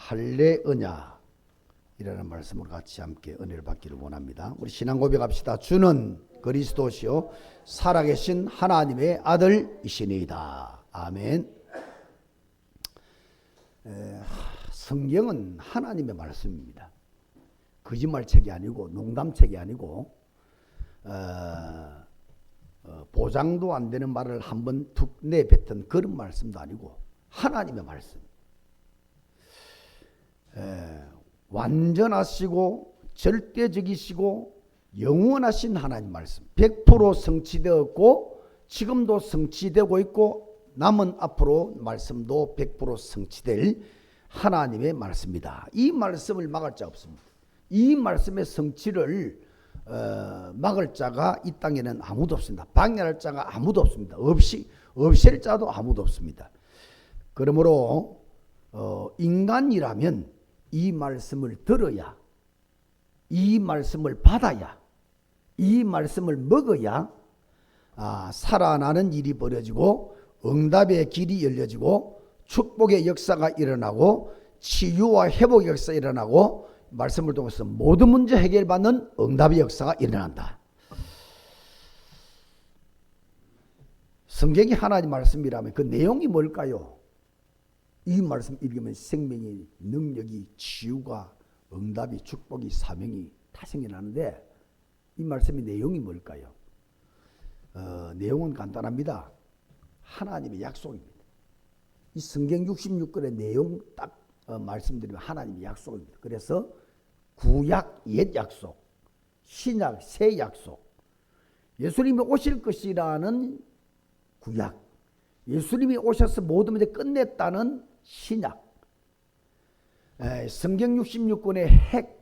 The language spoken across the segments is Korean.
할례언약 이라는 말씀으로 같이 함께 은혜를 받기를 원합니다. 우리 신앙 고백합시다. 주는 그리스도시요 살아계신 하나님의 아들이시니이다. 아멘. 성경은 하나님의 말씀입니다. 거짓말책이 아니고 농담책이 아니고 보장도 안 되는 말을 한번 툭 내뱉은 그런 말씀도 아니고 하나님의 말씀. 완전하시고 절대적이시고 영원하신 하나님 말씀 100% 성취되었고 지금도 성취되고 있고 남은 앞으로 말씀도 100% 성취될 하나님의 말씀입니다. 이 말씀을 막을 자 없습니다. 이 말씀의 성취를 막을 자가 이 땅에는 아무도 없습니다. 방해할 자가 아무도 없습니다. 없앨 자도 아무도 없습니다. 그러므로 인간이라면 이 말씀을 들어야, 이 말씀을 받아야, 이 말씀을 먹어야 살아나는 일이 벌어지고 응답의 길이 열려지고 축복의 역사가 일어나고 치유와 회복의 역사가 일어나고 말씀을 통해서 모든 문제 해결받는 응답의 역사가 일어난다. 성경이 하나님 말씀이라면 그 내용이 뭘까요? 이 말씀 읽으면 생명의 능력이 치유가 응답이 축복이 사명이 다 생겨나는데 이 말씀의 내용이 뭘까요? 내용은 간단합니다. 하나님의 약속입니다. 이 성경 66권의 내용 딱 말씀드리면 하나님의 약속입니다. 그래서 구약 옛 약속, 신약 새 약속, 예수님이 오실 것이라는 구약, 예수님이 오셔서 모든 문제 끝냈다는 신약, 성경 66권의 핵,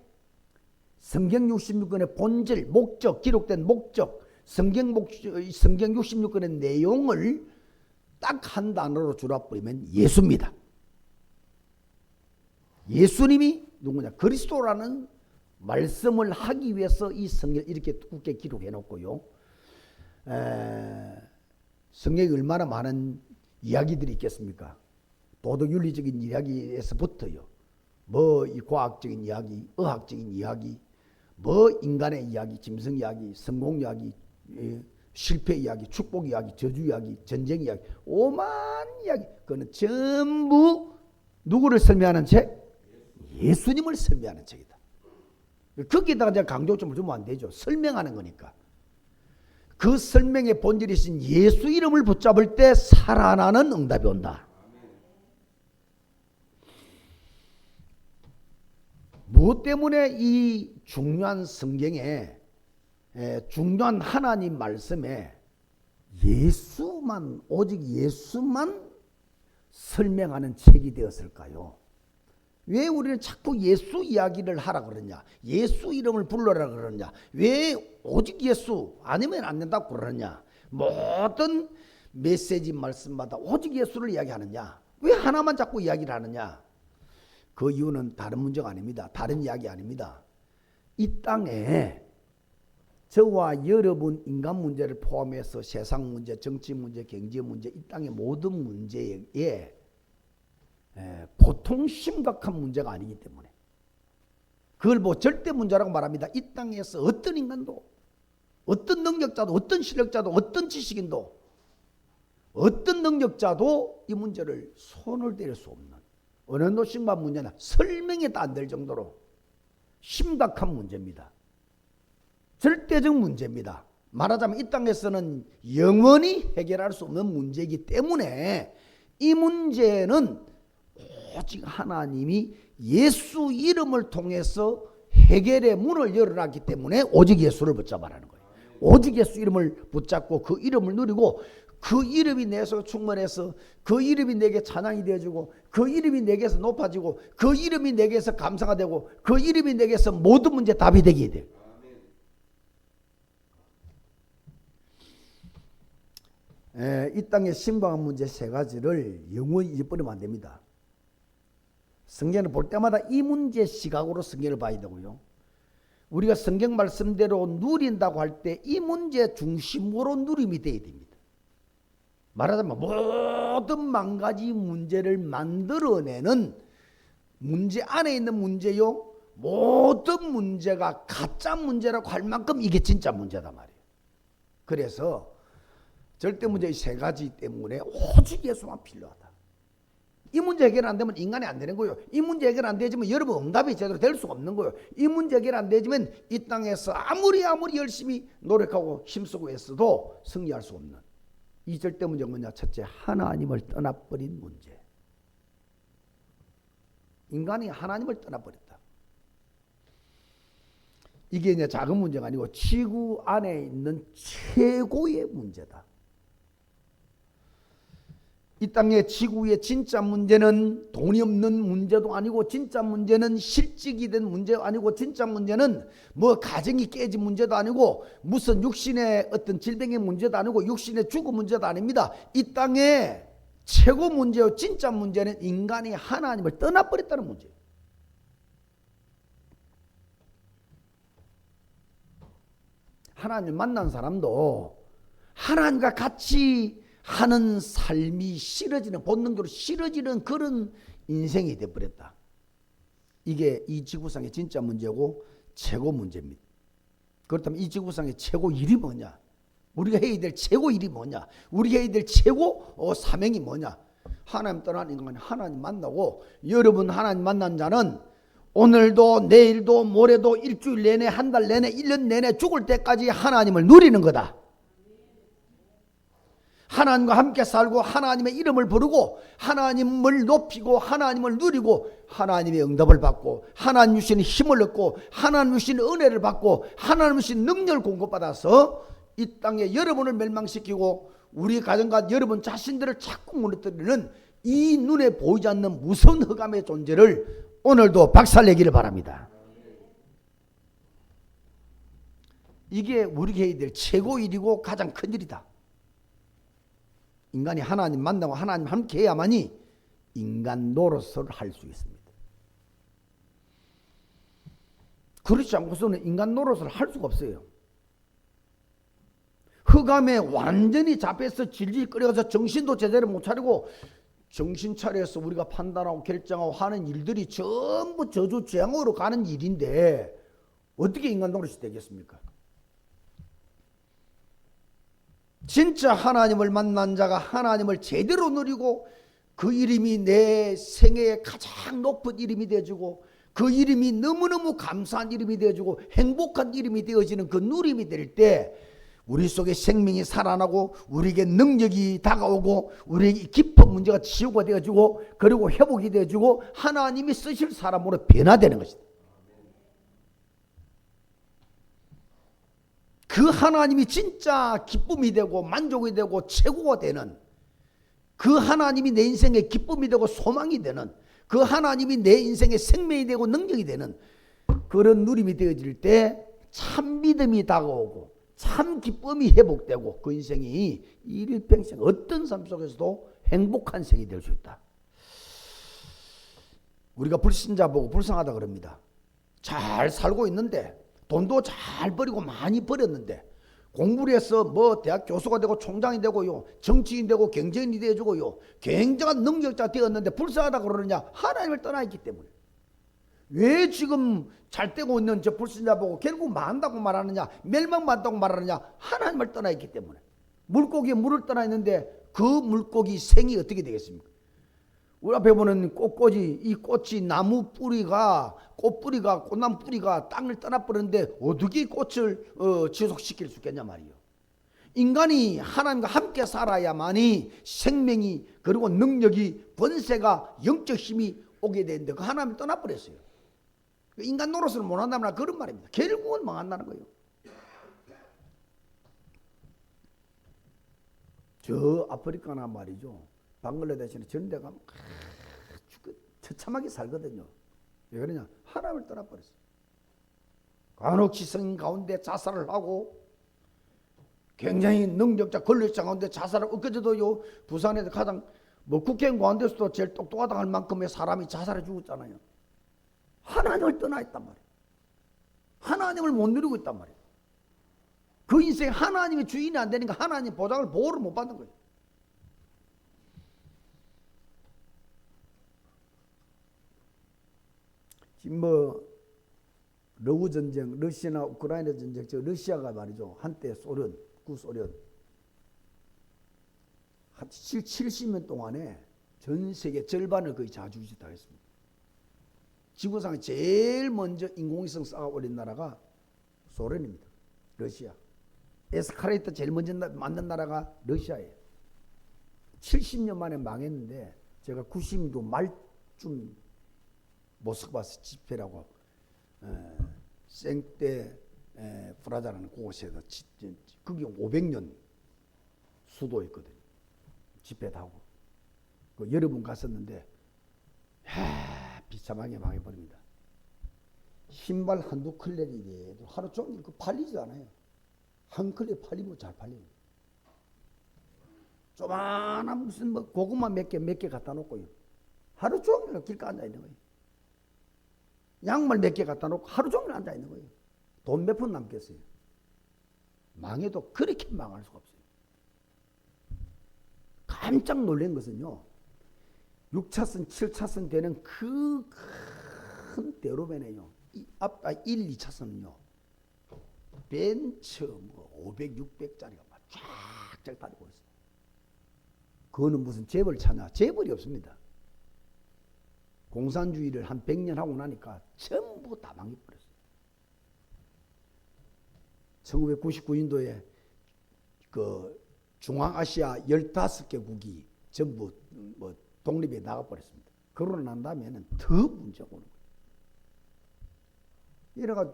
성경 66권의 본질, 목적, 기록된 목적, 성경 66권의 내용을 딱 한 단어로 줄여버리면 예수입니다. 예수님이 누구냐? 그리스도라는 말씀을 하기 위해서 이 성경을 이렇게 두껍게 기록해 놓고요. 성경에 얼마나 많은 이야기들이 있겠습니까? 도덕윤리적인 이야기에서부터요. 뭐 이 과학적인 이야기, 의학적인 이야기, 뭐 인간의 이야기, 짐승 이야기, 성공 이야기, 실패 이야기, 축복 이야기, 저주 이야기, 전쟁 이야기, 오만 이야기. 그거는 전부 누구를 설명하는 책? 예수님을 설명하는 책이다. 거기다가 제가 강조점을 주면 안 되죠. 설명하는 거니까. 그 설명의 본질이신 예수 이름을 붙잡을 때 살아나는 응답이 온다. 무엇 때문에 이 중요한 성경에 중요한 하나님 말씀에 예수만 오직 예수만 설명하는 책이 되었을까요? 왜 우리는 자꾸 예수 이야기를 하라 그러냐? 예수 이름을 불러라 그러냐? 왜 오직 예수 아니면 안 된다고 그러냐? 모든 메시지 말씀마다 오직 예수를 이야기하느냐? 왜 하나만 자꾸 이야기를 하느냐? 그 이유는 다른 문제가 아닙니다. 다른 이야기 아닙니다. 이 땅에 저와 여러분 인간 문제를 포함해서 세상 문제, 정치 문제, 경제 문제, 이 땅의 모든 문제에 보통 심각한 문제가 아니기 때문에 그걸 뭐 절대 문제라고 말합니다. 이 땅에서 어떤 인간도, 어떤 능력자도, 어떤 실력자도, 어떤 지식인도, 어떤 능력자도 이 문제를 손을 댈 수 없는 어느 정도 심각한 문제나 설명해도 안 될 정도로 심각한 문제입니다. 절대적 문제입니다. 말하자면 이 땅에서는 영원히 해결할 수 없는 문제이기 때문에 이 문제는 오직 하나님이 예수 이름을 통해서 해결의 문을 열어놨기 때문에 오직 예수를 붙잡아라는 거예요. 오직 예수 이름을 붙잡고 그 이름을 누리고 그 이름이 내 속에 충만해서 그 이름이 내게 찬양이 되어지고 그 이름이 내게서 높아지고 그 이름이 내게서 감사가 되고 그 이름이 내게서 모든 문제 답이 되게 돼요. 이 땅의 심각한 문제 세 가지를 영원히 잊어버리면 안 됩니다. 성경을 볼 때마다 이 문제 시각으로 성경을 봐야 되고요. 우리가 성경 말씀대로 누린다고 할 때 이 문제 중심으로 누림이 되어야 됩니다. 말하자면 모든 만 가지 문제를 만들어내는 문제 안에 있는 문제요. 모든 문제가 가짜 문제라고 할 만큼 이게 진짜 문제다 말이에요. 그래서 절대 문제의 세 가지 때문에 오직 예수만 필요하다. 이 문제 해결 안 되면 인간이 안 되는 거예요. 이 문제 해결 안 되지만 여러분 응답이 제대로 될 수가 없는 거예요. 이 문제 해결 안 되지만 이 땅에서 아무리 열심히 노력하고 힘쓰고 했어도 승리할 수 없는 이 절대 문제가 뭐냐? 첫째, 하나님을 떠나버린 문제. 인간이 하나님을 떠나버렸다. 이게 이제 작은 문제가 아니고 지구 안에 있는 최고의 문제다. 이 땅의 지구의 진짜 문제는 돈이 없는 문제도 아니고, 진짜 문제는 실직이 된 문제도 아니고, 진짜 문제는 뭐 가정이 깨진 문제도 아니고, 무슨 육신의 어떤 질병의 문제도 아니고, 육신의 죽음 문제도 아닙니다. 이 땅의 최고 문제요, 진짜 문제는 인간이 하나님을 떠나버렸다는 문제예요. 하나님을 만난 사람도 하나님과 같이 하는 삶이 싫어지는, 본능적으로 싫어지는 그런 인생이 되어버렸다. 이게 이 지구상의 진짜 문제고 최고 문제입니다. 그렇다면 이 지구상의 최고 일이 뭐냐? 우리가 해야 될 최고 일이 뭐냐? 우리가 해야 될 최고 사명이 뭐냐? 하나님 떠난 인간, 하나님 만나고, 여러분 하나님 만난 자는 오늘도 내일도 모레도 일주일 내내, 한 달 내내, 1년 내내 죽을 때까지 하나님을 누리는 거다. 하나님과 함께 살고 하나님의 이름을 부르고 하나님을 높이고 하나님을 누리고 하나님의 응답을 받고 하나님 주시는 힘을 얻고 하나님 주시는 은혜를 받고 하나님 주시는 능력을 공급받아서 이 땅에 여러분을 멸망시키고 우리 가정과 여러분 자신들을 자꾸 무너뜨리는 이 눈에 보이지 않는 무서운 흑암의 존재를 오늘도 박살내기를 바랍니다. 이게 우리가 해야 될 최고 일이고 가장 큰 일이다. 인간이 하나님 만나고 하나님 함께 해야만이 인간 노릇을 할 수 있습니다. 그렇지 않고서는 인간 노릇을 할 수가 없어요. 흑암에 완전히 잡혀서 질질 끌어가서 정신도 제대로 못 차리고, 정신 차려서 우리가 판단하고 결정하고 하는 일들이 전부 저주 재앙으로 가는 일인데 어떻게 인간 노릇이 되겠습니까? 진짜 하나님을 만난 자가 하나님을 제대로 누리고 그 이름이 내 생애의 가장 높은 이름이 되어주고 그 이름이 너무너무 감사한 이름이 되어주고 행복한 이름이 되어지는 그 누림이 될 때 우리 속에 생명이 살아나고 우리에게 능력이 다가오고 우리에게 깊은 문제가 치유가 되어주고 그리고 회복이 되어주고 하나님이 쓰실 사람으로 변화되는 것이다. 그 하나님이 진짜 기쁨이 되고 만족이 되고 최고가 되는, 그 하나님이 내 인생의 기쁨이 되고 소망이 되는, 그 하나님이 내 인생의 생명이 되고 능력이 되는 그런 누림이 되어질 때 참 믿음이 다가오고 참 기쁨이 회복되고 그 인생이 일평생 어떤 삶 속에서도 행복한 생이 될 수 있다. 우리가 불신자 보고 불쌍하다 그럽니다. 잘 살고 있는데 돈도 잘 벌이고 많이 벌였는데 공부를 해서 뭐 대학 교수가 되고 총장이 되고요, 정치인 되고 경제인이 되어주고요, 굉장한 능력자 되었는데 불쌍하다 그러느냐? 하나님을 떠나 있기 때문에. 왜 지금 잘 되고 있는 저 불신자 보고 결국 망한다고 말하느냐, 멸망받는다고 말하느냐? 하나님을 떠나 있기 때문에. 물고기에 물을 떠나 있는데 그 물고기 생이 어떻게 되겠습니까? 우리 앞에 보는 꽃꽂이, 이 꽃이 나무 뿌리가, 꽃뿌리가, 꽃나무 뿌리가 땅을 떠나버렸는데 어떻게 꽃을 지속시킬 수 있겠냐 말이에요. 인간이 하나님과 함께 살아야만이 생명이, 그리고 능력이, 권세가, 영적 힘이 오게 되는데 그 하나님을 떠나버렸어요. 인간 노릇을 못한다면 그런 말입니다. 결국은 망한다는 거예요. 저 아프리카나 말이죠, 방글라데시나 저런 데 가면 아주 처참하게 살거든요. 왜 그러냐? 하나님을 떠나버렸어요. 간혹지성 가운데 자살을 하고 굉장히 능력자 권력자 가운데 자살을, 엊그제도요 부산에서 가장 국회의원 가운데서도 제일 똑똑하다 할 만큼의 사람이 자살해 죽었잖아요. 하나님을 떠나 있단 말이에요. 하나님을 못 누리고 있단 말이에요. 그 인생 하나님의 주인이 안 되니까 하나님 보장을, 보호를 못 받는 거예요. 지금 뭐 러우 전쟁, 러시아나 우크라이나 전쟁, 저 러시아가 말이죠. 한때 소련, 구소련 한 70년 동안에 전 세계 절반을 거의 자주지당했습니다. 지구상에 제일 먼저 인공위성 쌓아 올린 나라가 소련입니다. 러시아. 에스카레이터 제일 먼저 만든 나라가 러시아예요. 70년 만에 망했는데 제가 90도 말쯤 모스크바스 집회라고 생떼 프라자라는 곳에서 그게 500년 수도였거든요. 집회도 그 여러 분 갔었는데 비참하게 망해버립니다. 신발 한두 컬렉이 하루 종일 그 팔리지 않아요. 한 컬렉 팔리면 잘 팔려요. 조만한 무슨 뭐 고구마 몇 개 갖다 놓고요. 하루 종일 길가 앉아 있는 거예요. 양말 몇 개 갖다 놓고 하루 종일 앉아 있는 거예요. 돈 몇 푼 남겠어요. 망해도 그렇게 망할 수가 없어요. 깜짝 놀란 것은요. 6차선, 7차선 되는 그 큰 대로변에요. 앞 1, 2차선은요. 벤츠 뭐 500, 600짜리가 막 쫙쫙 다니고 있어요. 그거는 무슨 재벌 차냐? 재벌이 없습니다. 공산주의를 한 100년 하고 나니까 전부 다 망해버렸어요. 1999년도에 그 중앙아시아 15개국이 전부 뭐 독립에 나가버렸습니다. 그러고 난 다음에는 더 문제가 오는 거예요. 이래가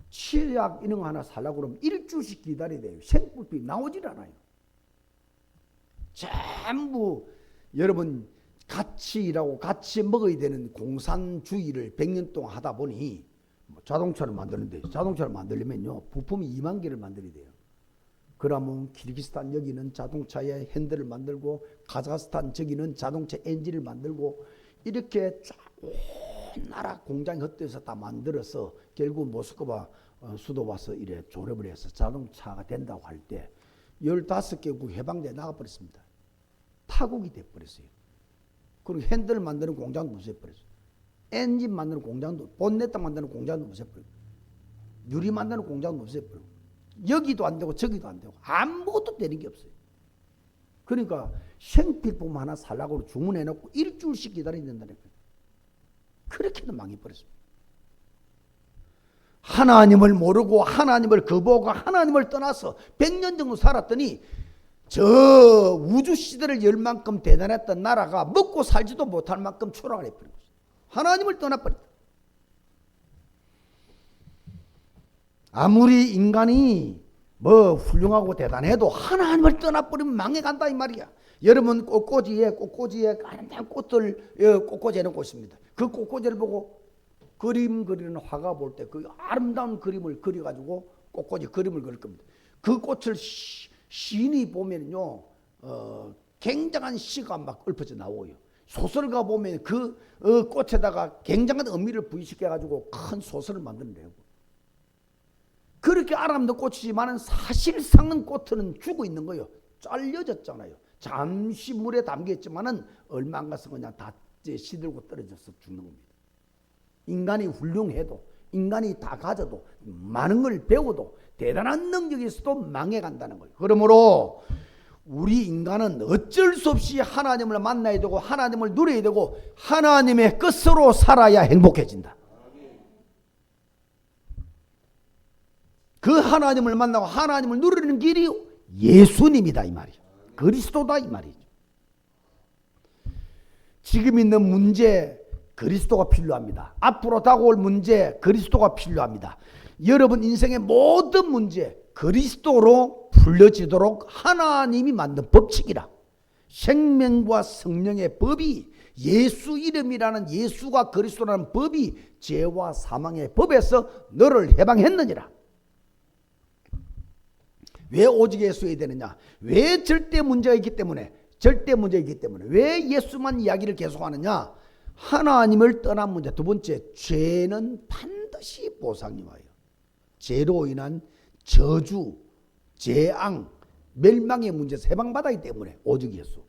치약 이런 거 하나 살려고 그러면 일주일씩 기다려야 돼요. 생불빛 나오질 않아요. 전부 여러분 같이 일하고 같이 먹어야 되는 공산주의를 100년 동안 하다 보니 자동차를 만드는데 자동차를 만들려면요 부품이 2만 개를 만들어야 돼요. 그러면 키르기스탄 여기는 자동차의 핸들을 만들고 카자흐스탄 저기는 자동차 엔진을 만들고 이렇게 온 나라 공장이 헛되어서 다 만들어서 결국 모스크바 수도 와서 이래 졸업을 해서 자동차가 된다고 할 때 15개국 해방대에 나가버렸습니다. 타국이 돼버렸어요. 그리고 핸들 만드는 공장도 무서워버렸어요. 엔진 만드는 공장도, 본네트 만드는 공장도 무서워버렸어요. 유리 만드는 공장도 무서워버렸어요. 여기도 안 되고 저기도 안 되고 아무것도 되는 게 없어요. 그러니까 생필품 하나 살라고 주문해놓고 일주일씩 기다려야 된다는 거예요. 그렇게는 망해버렸습니다. 하나님을 모르고 하나님을 거부하고 하나님을 떠나서 100년 정도 살았더니 저 우주시대를 열 만큼 대단했던 나라가 먹고 살지도 못할 만큼 추락을 해버린 거죠. 하나님을 떠나버렸다. 아무리 인간이 뭐 훌륭하고 대단해도 하나님을 떠나버리면 망해간다 이 말이야. 여러분 꽃꽂이에 아름다운 꽃들 꽃꽂이 해놓고 있습니다. 그 꽃꽂이를 보고 그림 그리는 화가 볼 때 그 아름다운 그림을 그려가지고 꽃꽂이 그림을 그릴 겁니다. 그 꽃을 시인이 보면요 굉장한 시가 막 읊어져 나오고요. 소설가 보면 그 꽃에다가 굉장한 의미를 부여시켜가지고 큰 소설을 만들어내고 그렇게 아름다운 꽃이지만 사실상은 꽃은 죽어 있는 거예요. 잘려졌잖아요. 잠시 물에 담겼지만은 얼마 안 가서 그냥 다 시들고 떨어져서 죽는 겁니다. 인간이 훌륭해도 인간이 다 가져도 많은 걸 배워도 대단한 능력이 있어도 망해간다는 거예요. 그러므로 우리 인간은 어쩔 수 없이 하나님을 만나야 되고 하나님을 누려야 되고 하나님의 끝으로 살아야 행복해진다. 그 하나님을 만나고 하나님을 누리는 길이 예수님이다 이 말이죠. 그리스도다 이 말이죠. 지금 있는 문제 그리스도가 필요합니다. 앞으로 다가올 문제 그리스도가 필요합니다. 여러분 인생의 모든 문제 그리스도로 풀려지도록 하나님이 만든 법칙이라. 생명과 성령의 법이 예수 이름이라는 예수가 그리스도라는 법이 죄와 사망의 법에서 너를 해방했느니라. 왜 오직 예수여야 되느냐? 왜 절대 문제가 있기 때문에 왜 예수만 이야기를 계속하느냐? 하나님을 떠난 문제. 두 번째, 죄는 반드시 보상이 와요. 죄로 인한 저주, 재앙, 멸망의 문제에서 해방받았기 때문에 오직 예수.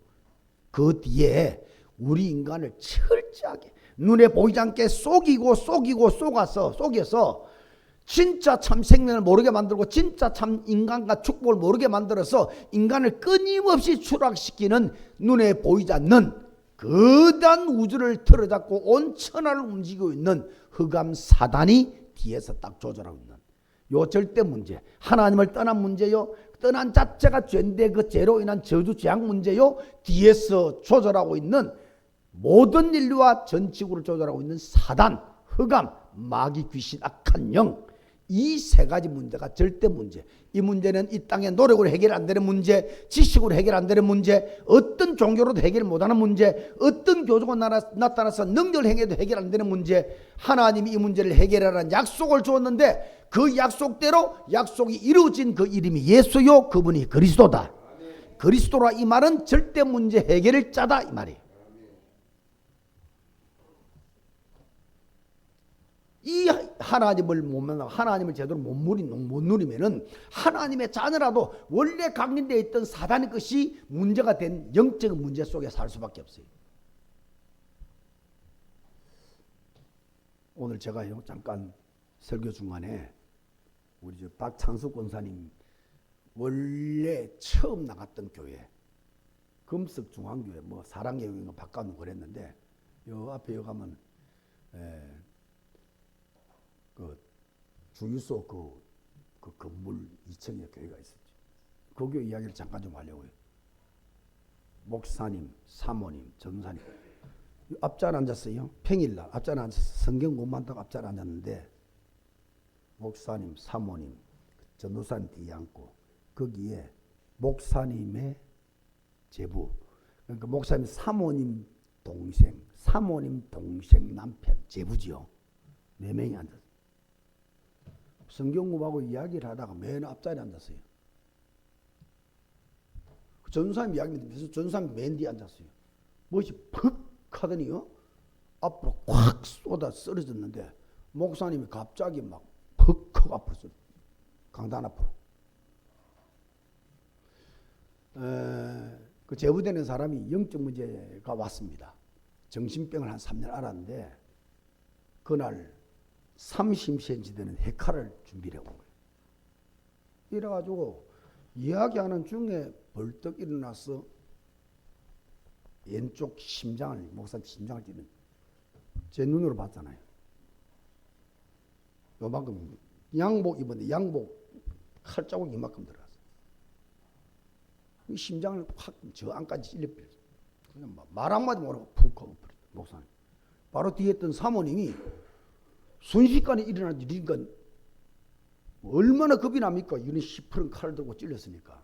그 뒤에 우리 인간을 철저하게 눈에 보이지 않게 속여서 진짜 참 생명을 모르게 만들고 진짜 참 인간과 축복을 모르게 만들어서 인간을 끊임없이 추락시키는 눈에 보이지 않는 거대한 우주를 틀어잡고 온 천하를 움직이고 있는 흑암 사단이 뒤에서 딱 조절하고 있는 요 절대 문제, 하나님을 떠난 문제요, 떠난 자체가 죄인데 그 죄로 인한 저주 재앙 문제요, 뒤에서 조절하고 있는 모든 인류와 전 지구를 조절하고 있는 사단, 흑암, 마귀, 귀신, 악한 영, 이 세 가지 문제가 절대 문제. 이 문제는 이 땅의 노력으로 해결 안 되는 문제, 지식으로 해결 안 되는 문제, 어떤 종교로도 해결 못하는 문제, 어떤 교조가 나타나서 능력을 행해도 해결 안 되는 문제. 하나님이 이 문제를 해결하라는 약속을 주었는데 그 약속대로 약속이 이루어진 그 이름이 예수요, 그분이 그리스도다. 그리스도라 이 말은 절대 문제 해결을 짜다 이 말이에요. 이 하나님을 못 만나고 하나님을 제대로 못 누리면은 하나님의 자녀라도 원래 각인되어 있던 사단의 것이 문제가 된 영적인 문제 속에 살 수밖에 없어요. 오늘 제가 잠깐 설교 중간에 우리 박창숙 권사님 원래 처음 나갔던 교회 금석 중앙교회 뭐 사랑교회인가 바꿔놓고 그랬는데 요 앞에 가면 그 주유소 그 건물 2층에 교회가 있었지. 그 교회 이야기를 잠깐 좀 하려고요. 목사님, 사모님, 전사님 앞자리에 앉았어요. 평일날 앞자리에 앉아서 성경 공부한다고 앞자리에 앉았는데 목사님, 사모님, 전도사님 뒤에 앉고 거기에 목사님의 제부, 그러니까 목사님 사모님 동생, 사모님 동생 남편 제부지요. 4명이 앉았어요. 성경 공부하고 이야기를 하다가 맨 앞자리에 앉았어요. 전도사님 이야기 듣면서 전도사님 맨 뒤에 앉았어요. 무엇이 퍽 하더니요 앞으로 콱 쏟아 쓰러졌는데 목사님이 갑자기 막 퍽 앞으로 쓰러 강단 앞으로. 그 제부되는 사람이 영적 문제가 왔습니다. 정신병을 한 3년 앓았는데 그날 30cm 되는 헤카를 준비를 해온 거예요. 이래가지고 이야기하는 중에 벌떡 일어나서 왼쪽 심장을, 목사님 심장을 찌는 제 눈으로 봤잖아요. 요만큼 양복 입었는데 양복 칼자국 이만큼 들어갔어요. 이 심장을 확 저 안까지 찔려버렸어요. 그냥 말 한마디 모르고 푹 하고 버렸어요. 목사님. 바로 뒤에 있던 사모님이 순식간에 일어난 일이니까 얼마나 겁이 납니까? 이런 시퍼런 칼을 들고 찔렸으니까.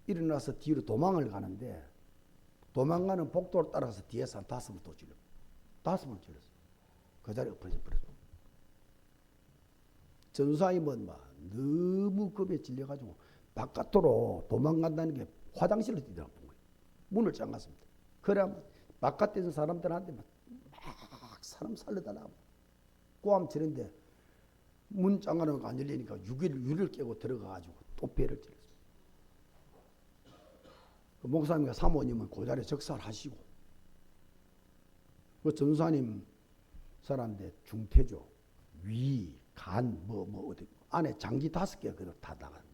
일어나서 뒤로 도망을 가는데 도망가는 복도를 따라서 뒤에서 한 5번 또 찔렀어요. 5번 찔렀어요. 그 자리에 엎어져 버렸어요. 전사님은 막 너무 겁에 질려가지고 바깥으로 도망간다는 게 화장실로 뛰더라고 거예요. 문을 잠갔습니다. 그래 바깥에 있는 사람들한테 막 사람 살려달라고 꼬암 치는데 문 잠가놓은 거 안 열리니까 유리를 깨고 들어가가지고 또 배를 찔렀어요. 그 목사님과 사모님은 그 자리에 적살하시고 그 전사님 사람인데 중태죠. 위, 간, 어디 안에 장기 5개가 그대로 다 나가는 거예요.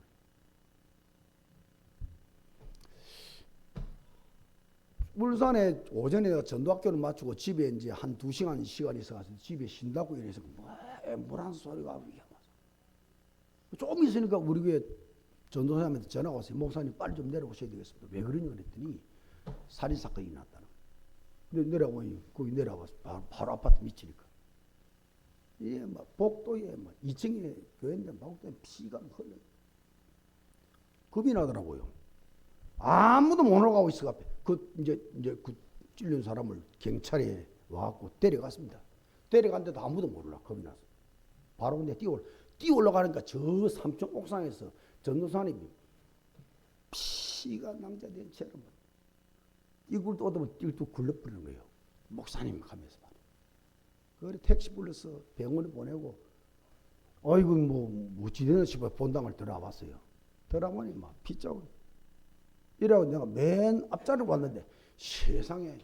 울산에 오전에 전도학교를 마치고 집에 이제 한 2시간 시간이 있어가지고 집에 쉰다고 이래서 물 한 소리가 좀 있으니까 우리 교회 전도사님한테 전화가 왔어요. 목사님 빨리 좀 내려오셔야 되겠습니다. 왜 그러냐 그랬더니 살인사건이 났다는 거예요. 근데 내려오니 거기 내려와서 바로 아파트 밑이니까 예, 막 복도에 막 2층에 교회인데 복도에 피가 흘러요. 겁이 나더라고요. 아무도 못 올라가고 있어 앞에. 이제 그 찔린 사람을 경찰에 와갖고 데려갔습니다. 데려갔는데도 아무도 몰라. 겁이 나서. 바로 근데 뛰어 올라가니까 저 3층 옥상에서 전도사님이 피가 낭자된 채로 이걸 또 얻으면 뛸뚝 굴러버리는 거예요. 목사님 가면서 말이에요. 그래 택시 불러서 병원에 보내고 아이고 뭐 지대는 집에 본당을 들어와봤어요. 들어보니 막 피자고 이래고 내가 맨 앞자리로 왔는데 세상에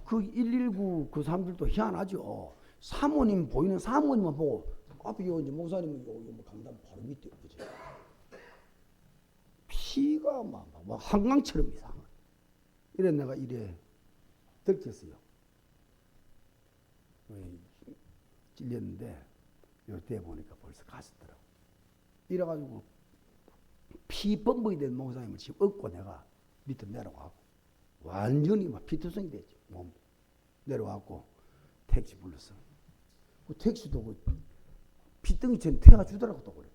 그 119 그 사람들도 희한하죠. 사모님 보이는 사모님만 보고 앞에 이제 목사님은 요 강단 바로 밑에 그죠. 피가 막 한강처럼 이상. 이래 내가 이래 들켰어요. 찔렸는데 요때 보니까 벌써 갔었더라고. 이래가지고 피 범벅이 된 목사님을 지금 업고 내가 밑에 내려가고 완전히 막 피투성이 됐죠. 몸 내려와고 택시 불렀어. 그 택시도 그 피덩이처럼 태워주더라고 또 그래.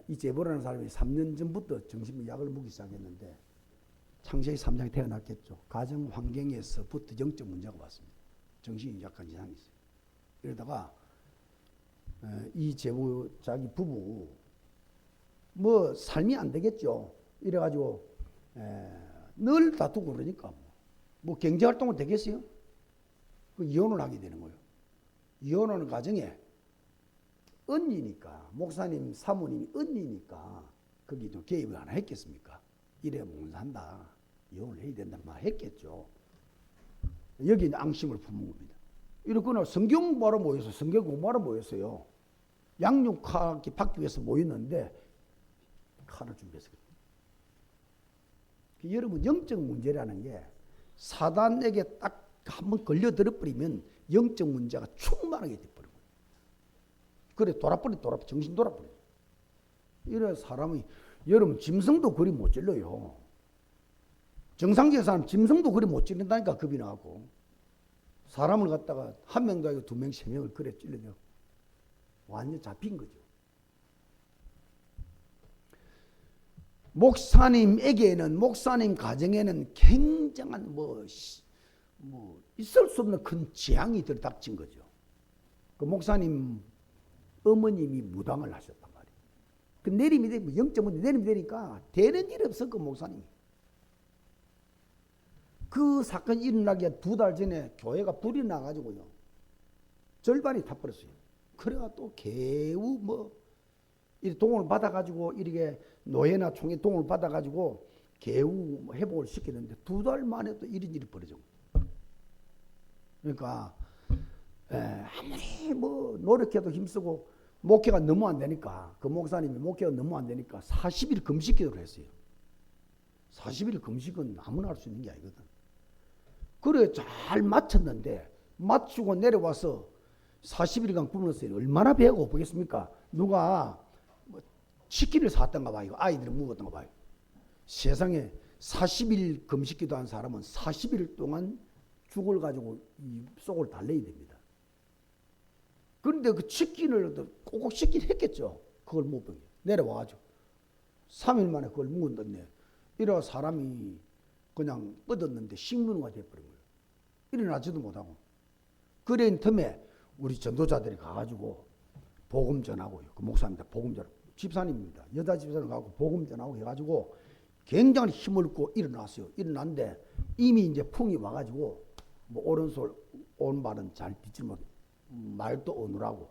이 제보라는 사람이 3년 전부터 정신약을 먹기 시작했는데 창세기 3장에 태어났겠죠. 가정 환경에서부터 영적 문제가 왔습니다. 정신이 약간 이상이 있어요. 이러다가 이 제보 자기 부부 뭐 삶이 안 되겠죠. 이래가지고 늘 다투고 그러니까 뭐 경제활동은 되겠어요? 그 이혼을 하게 되는 거예요. 이혼하는 과정에 언니니까 목사님 사모님이 언니니까 거기도 개입을 안 했겠습니까? 이래 못 산다. 이혼을 해야 된다 말 했겠죠. 여기 앙심을 품은 겁니다. 이렇거나 성경 공부하러 모여서 성경 공부하러 모였어요. 양육학기 받기 위해서 모였는데 칼을 준비했어요. 여러분 영적 문제라는 게 사단에게 딱 한번 걸려들어 버리면 영적 문제가 충만하게 돼버려요. 그래 돌아버려 정신 돌아버려. 이래 사람이 여러분 짐승도 그리 못 찔러요. 정상적인 사람 짐승도 그리 못 찔른다니까 겁이 나고 사람을 갖다가 한 명도 아니고 2명, 3명을 그래 찔러요. 완전 잡힌 거죠. 목사님에게는 목사님 가정에는 굉장한 뭐 있을 수 없는 큰 재앙이 들닥친 거죠. 그 목사님 어머님이 무당을 하셨단 말이에요. 그 내림이 되고 0.5 내림이 되니까 되는 일 없어 그 목사님이. 그 사건이 일어나기 2달 전에 교회가 불이 나가지고요. 절반이 타버렸어요. 그래가 또 개우 이 동을 받아가지고 이렇게 노예나 총회 동을 받아가지고 개우 회복을 시키는데 2달 만에 또 이런 일이 벌어져. 그러니까 아무리 노력해도 힘쓰고 목회가 너무 안 되니까 그 목사님이 목회가 너무 안 되니까 40일 금식 기도를 했어요. 40일 금식은 아무나 할 수 있는 게 아니거든. 그래 잘 마쳤는데 마치고 내려와서 40일간 굶었어요. 얼마나 배가 고프겠습니까? 누가 치킨을 샀던가 봐요. 아이들을 먹었던가 봐요. 세상에 40일 금식 기도한 사람은 40일 동안 죽을 가지고 이 속을 달래야 됩니다. 그런데 그 치킨을 꼭꼭 씻긴 했겠죠. 그걸 못 먹게. 내려와가지고 3일 만에 그걸 먹었는데 이래 사람이 그냥 뻗었는데 식문화가 돼버린 거예요. 일어나지도 못하고. 그런 틈에 우리 전도자들이 가가지고 복음 전하고요. 그 목사입니다. 복음 전하고. 집사님입니다. 여자 집사님 가고 복음 전하고 해가지고 굉장히 힘을 얻고 일어났어요. 일어났는데 이미 이제 풍이 와가지고 오른손 오른발은 잘 딛지 못 말도 어눌하고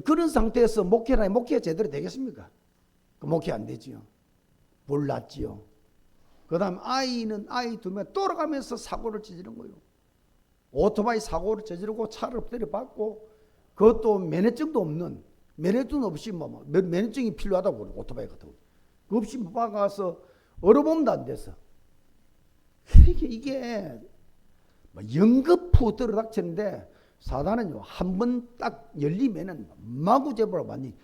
그런 상태에서 목회가 제대로 되겠습니까? 그 목회 안 되지요. 몰랐지요. 그 다음 아이는 아이 2명 돌아가면서 사고를 저지른 거예요. 오토바이 사고를 저지르고 차를 엎드려 받고 그것도 면허증도 없는 면허증 없이 면허증이 필요하다고 그러고 오토바이 같은 거 없이 박아서 얼어봄도 안 돼서 이게 연거푸 들어닥치는데 사단은요 한 번 딱 열리면은 마구잡으로 많이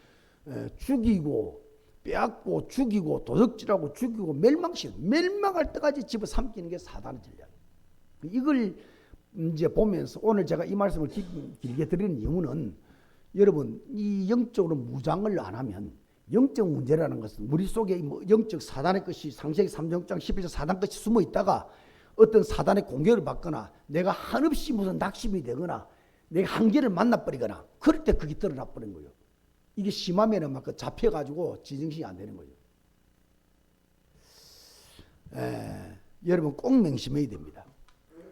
죽이고 빼앗고 죽이고 도둑질하고 죽이고 멸망할 때까지 집어삼키는 게 사단의 전략이에요. 이걸 이제 보면서 오늘 제가 이 말씀을 길게 드리는 이유는 여러분 이 영적으로 무장을 안 하면 영적 문제라는 것은 우리 속에 영적 사단의 것이 창세기 3장 11절 사단 것이 숨어 있다가 어떤 사단의 공격을 받거나 내가 한없이 무슨 낙심이 되거나 내가 한계를 만나버리거나 그럴 때 그게 드러나 버린 거예요. 이게 심하면은 막 잡혀가지고 지정신이 안 되는 거예요. 여러분 꼭 명심해야 됩니다.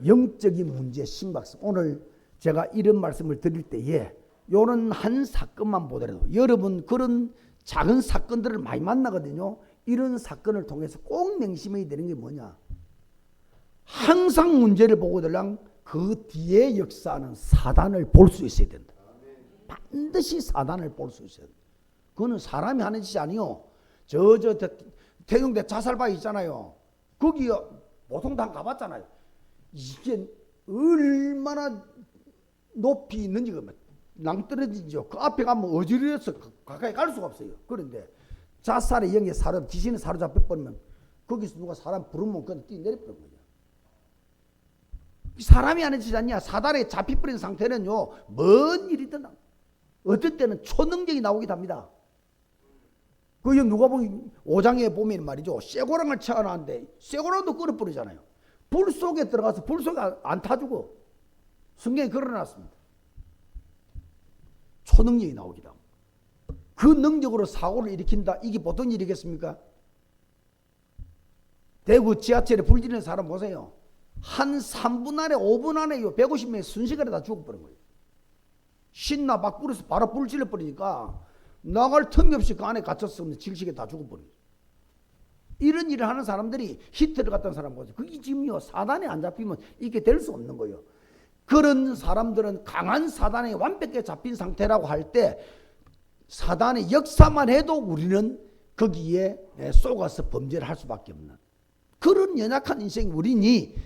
영적인 문제 심각성. 오늘 제가 이런 말씀을 드릴 때에 요런 한 사건만 보더라도 여러분 그런 작은 사건들을 많이 만나거든요. 이런 사건을 통해서 꼭 명심해야 되는 게 뭐냐? 항상 문제를 보고들랑 그 뒤에 역사는 사단을 볼 수 있어야 된다. 반드시 사단을 볼 수 있어야 된다. 그거는 사람이 하는 짓이 아니요. 태종대 자살바 있잖아요. 거기 보통 다 가봤잖아요. 이게 얼마나 높이 있는지 낭떠러지죠. 그 앞에 가면 어지러워서 가까이 갈 수가 없어요. 그런데 자살의 영에 귀신에 사로잡혀버리면 거기서 누가 사람 부르면 그냥 뛰내려버린 거죠. 사람이 하는 짓이 아니야. 사단에 잡혀버린 상태는요, 뭔 일이든 어떨 때는 초능력이 나오기도 합니다. 그 누가 보면 5장에 보면 말이죠, 쇠고랑을 채워놨는데 쇠고랑도 끊어버리잖아요. 불 속에 들어가서 불 속에 안 타주고 성경에 걸어놨습니다. 초능력이 나오기도 합니다. 그 능력으로 사고를 일으킨다. 이게 보통 일이겠습니까? 대구 지하철에 불 지르는 사람 보세요. 한 3분 안에 5분 안에 150명이 순식간에 다 죽어버린 거예요. 신나 밖으로서 바로 불 질러버리니까 나갈 틈이 없이 그 안에 갇혔으면 질식에 다 죽어버려요. 이런 일을 하는 사람들이 히트를 갔던 사람 보세요. 그게 지금요, 사단에 안 잡히면 이게 될 수 없는 거예요. 그런 사람들은 강한 사단에 완벽하게 잡힌 상태라고 할 때 사단의 역사만 해도 우리는 거기에 속아서 범죄를 할 수밖에 없는 그런 연약한 인생이 우리니.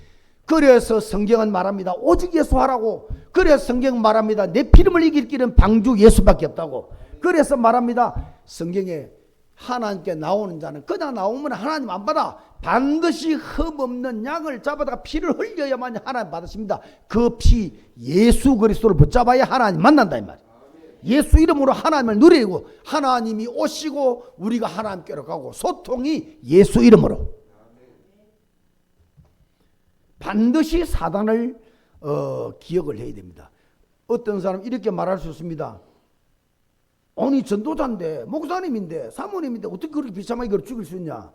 그래서 성경은 말합니다. 오직 예수 하라고. 그래서 성경은 말합니다. 내 피름을 이길 길은 방주 예수밖에 없다고. 그래서 말합니다. 성경에 하나님께 나오는 자는 그냥 나오면 하나님 안 받아. 반드시 흠없는 양을 잡아다가 피를 흘려야만 하나님 받으십니다. 그 피 예수 그리스도를 붙잡아야 하나님 만난다 이 말이에요. 예수 이름으로 하나님을 누리고 하나님이 오시고 우리가 하나님께로 가고 소통이 예수 이름으로. 반드시 사단을 기억을 해야 됩니다. 어떤 사람 이렇게 말할 수 있습니다. 아니 전도자인데 목사님인데 사모님인데 어떻게 그렇게 비참하게 그걸 죽일 수 있냐.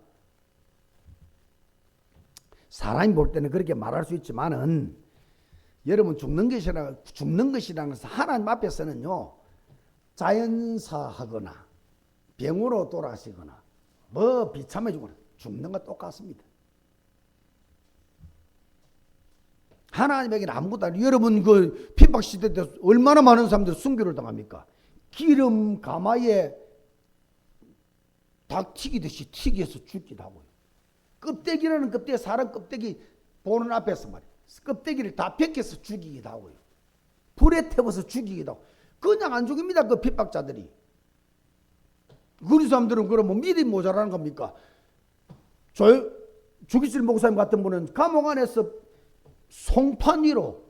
사람이 볼 때는 그렇게 말할 수 있지만은 여러분 죽는 것이라는 것은 하나님 앞에서는요, 자연사하거나 병으로 돌아가시거나 뭐 비참해 죽는 거 똑같습니다. 하나님에게는 아무것도 아니에요. 여러분 그 핍박시대 때 얼마나 많은 사람들이 순교를 당합니까? 기름 가마에 닭 튀기듯이 튀겨서 죽기도 하고요. 껍데기라는 껍데기, 사람 껍데기 보는 앞에서 말이에요. 껍데기를 다 벗겨서 죽이기도 하고요. 불에 태워서 죽이기도 하고. 그냥 안 죽입니다. 그 핍박자들이. 우리 사람들은 그러면 믿음이 모자라는 겁니까? 주기실 목사님 같은 분은 감옥 안에서 송판 위로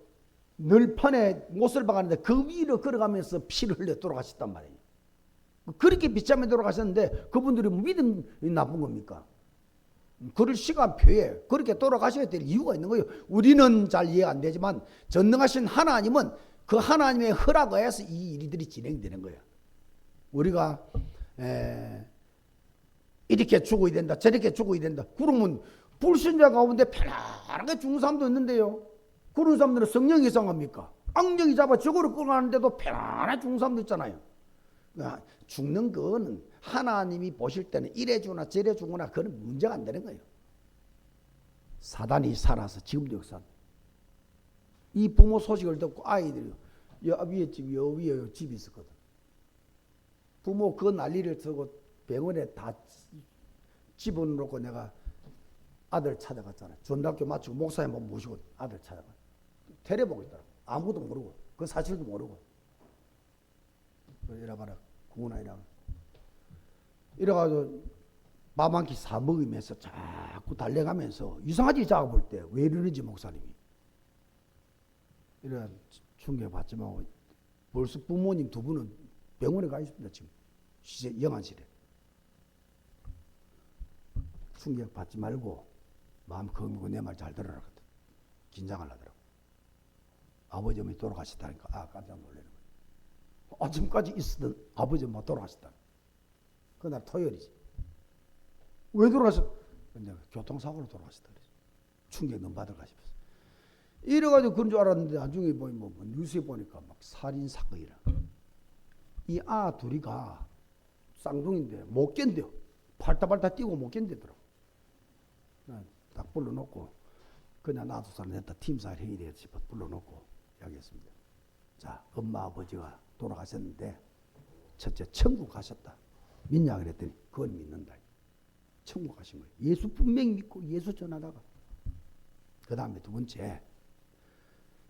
널판에 못을 박았는데 그 위로 걸어가면서 피를 흘려 돌아가셨단 말이에요. 그렇게 비참해 돌아가셨는데 그분들이 믿음이 나쁜 겁니까? 그럴 시간표에 그렇게 돌아가셔야 될 이유가 있는 거예요. 우리는 잘 이해가 안 되지만 전능하신 하나님은 그 하나님의 허락하에서 이 일들이 진행되는 거예요. 우리가 이렇게 죽어야 된다, 저렇게 죽어야 된다. 그러면 불신자 가운데 편안하게 죽는 사람도 있는데요. 그런 사람들은 성령이 이상합니까? 악령이 잡아 저거를 끌어가는데도 편안하게 죽는 사람도 있잖아요. 그러니까 죽는 거는 하나님이 보실 때는 이래 주거나 저래 주거나 그건 문제가 안 되는 거예요. 사단이 살아서 지금도 역사합니다. 이 부모 소식을 듣고 아이들이 여 위에 집, 여 위에 집이 있었거든. 부모 그 난리를 쓰고 병원에 다 집어넣고 내가 아들 찾아갔잖아. 전학교 마치고 목사님 모시고 아들 찾아가. 테레보고 있더라고. 아무도 모르고 그 사실도 모르고. 이래봐라 구구나 이래가지고 밥 한 끼 사 먹으면서 자꾸 달려가면서 이상하지 자가 볼 때 왜 이러는지 목사님이 이런 충격받지만 벌써 부모님 두 분은 병원에 가 있습니다. 지금 영안실에. 충격받지 말고 마음 검고 내 말 잘 들어라. 긴장을 하더라고. 아버지 어머니 돌아가셨다니까 깜짝 놀라는 거예요. 아침까지 있었던 아버지 엄마 돌아가셨다. 그날 토요일이지. 왜 돌아가셨? 교통사고로 돌아가셨다. 충격 너무 받아가시면서. 이래가지고 그런 줄 알았는데 나중에 뭐 뉴스에 보니까 막 살인 사건이라. 이 둘이가 쌍둥이인데 못 견뎌. 팔다팔다 뛰고 못 견디더라고. 딱 불러놓고 그냥 놔두서는 됐다. 팀사를 회의에 불러놓고 이야기했습니다. 자, 엄마 아버지가 돌아가셨는데 첫째 천국 가셨다. 믿냐 그랬더니 그걸 믿는다. 천국 가신 거예요. 예수 분명히 믿고 예수 전하다가. 그 다음에 두 번째,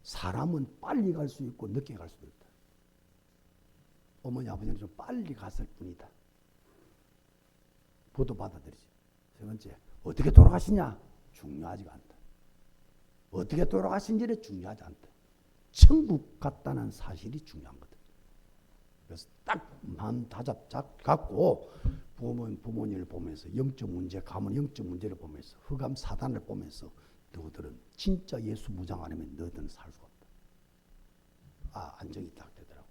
사람은 빨리 갈 수 있고 늦게 갈 수도 있다. 어머니 아버지는 좀 빨리 갔을 뿐이다. 보도 받아들이지. 세 번째, 어떻게 돌아가시냐? 중요하지가 않다. 어떻게 돌아가신지는 중요하지 않다. 천국 갔다는 사실이 중요한 거다. 그래서 딱 마음 갖고 부모님을 보면서 영적 문제, 가문 영적 문제를 보면서 흑암 사단을 보면서 너희들은 진짜 예수 무장 안 하면 너희들은 살 수가 없다. 아, 안정이 딱 되더라고.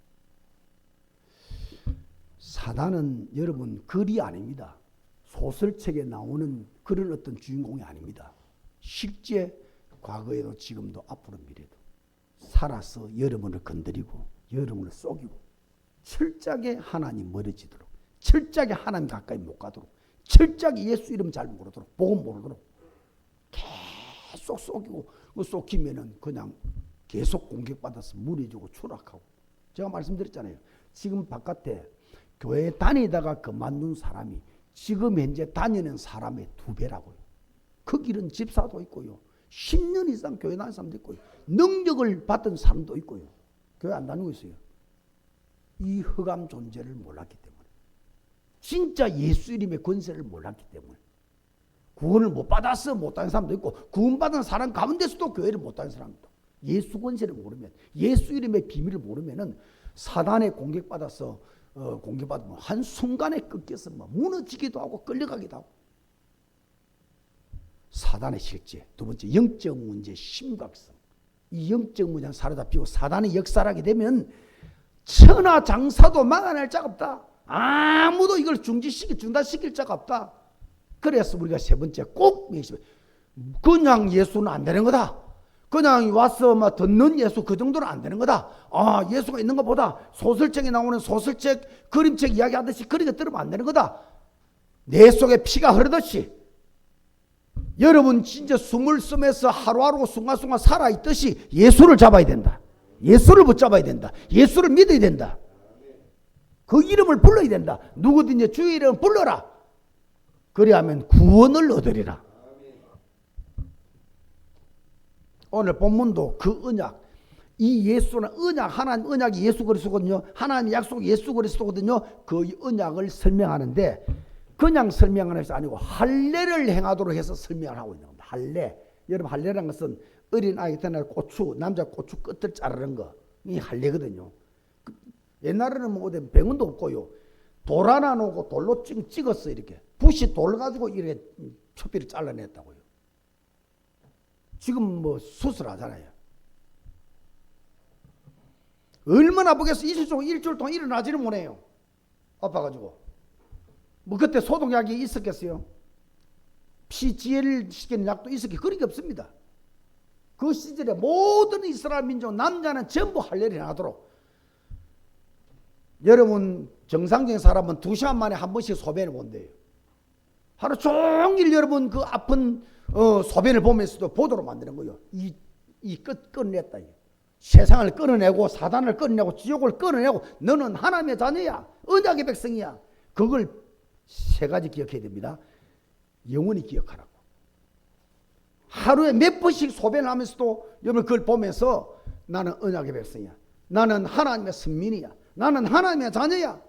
사단은 여러분 글이 아닙니다. 소설책에 나오는 그런 어떤 주인공이 아닙니다. 실제 과거에도 지금도 앞으로 미래도 살아서 여러분을 건드리고 여러분을 속이고 철저하게 하나님 멀어지도록, 철저하게 하나님 가까이 못 가도록, 철저하게 예수 이름 잘 모르도록, 복음 모르도록 계속 속이고, 속이면은 그냥 계속 공격받아서 무너지고 추락하고. 제가 말씀드렸잖아요. 지금 바깥에 교회 다니다가 그만둔 사람이 지금 현재 다니는 사람의 2배라고요. 그 길은 집사도 있고요. 10년 이상 교회 다니는 사람도 있고요. 능력을 받은 사람도 있고요. 교회 안 다니고 있어요. 이 흑암 존재를 몰랐기 때문에. 진짜 예수 이름의 권세를 몰랐기 때문에. 구원을 못 받아서 못 다니는 사람도 있고, 구원받은 사람 가운데서도 교회를 못 다니는 사람도 있고. 예수 권세를 모르면, 예수 이름의 비밀을 모르면은 사단에 공격받아서 공격받으면 한순간에 꺾여서 무너지기도 하고 끌려가기도 하고. 사단의 실제. 두 번째, 영적 문제의 심각성. 이 영적 문제는 사로잡히고 사단의 역사를 되면 천하장사도 막아낼 자가 없다. 아무도 이걸 중단시킬 자가 없다. 그래서 우리가 세 번째 꼭 그냥 예수는 안 되는 거다. 그냥 와서 듣는 예수 그 정도는 안 되는 거다. 아, 예수가 있는 것보다 소설책에 나오는 소설책, 그림책 이야기하듯이 그렇게 들으면 안 되는 거다. 내 속에 피가 흐르듯이 여러분 진짜 숨을 쉬면서 하루하루 순간순간 살아있듯이 예수를 잡아야 된다. 예수를 붙잡아야 된다. 예수를 믿어야 된다. 그 이름을 불러야 된다. 누구든지 주의 이름을 불러라. 그리하면 구원을 얻으리라. 오늘 본문도 그 언약, 이 예수는 언약, 하나님 언약이 예수 그리스도거든요. 하나님 약속 예수 그리스도거든요. 그 언약을 설명하는데 그냥 설명하는 것이 아니고 할례를 행하도록 해서 설명을 하고 있는 겁니다. 할례. 여러분 할례라는 것은 어린아이 때나 고추, 남자 고추 끝을 자르는 거, 이 할례거든요. 옛날에는 어디 병원도 없고요. 돌 하나 놓고 돌로 찍었어. 이렇게 붓이 돌 가지고 이렇게 표피를 잘라냈다고요. 지금 수술하잖아요. 얼마나 아프겠어. 일주일 동안 일어나지는 못해요. 아파가지고. 그때 소독약이 있었겠어요? 피지혈 시키는 약도 있었겠어요? 그런 게 없습니다. 그 시절에 모든 이스라엘 민족 남자는 전부 할례를 행하도록. 여러분 정상적인 사람은 2시간 만에 한 번씩 소변을 본대요. 하루 종일 여러분 그 아픈 소변을 보면서도 보도록 만드는 거예요. 이 끊어냈다. 세상을 끊어내고 사단을 끊어내고 지옥을 끊어내고 너는 하나님의 자녀야. 언약의 백성이야. 그걸 3가지 기억해야 됩니다. 영원히 기억하라고. 하루에 몇 번씩 소변을 하면서도 여러분 그걸 보면서 나는 언약의 백성이야. 나는 하나님의 선민이야. 나는 하나님의 자녀야.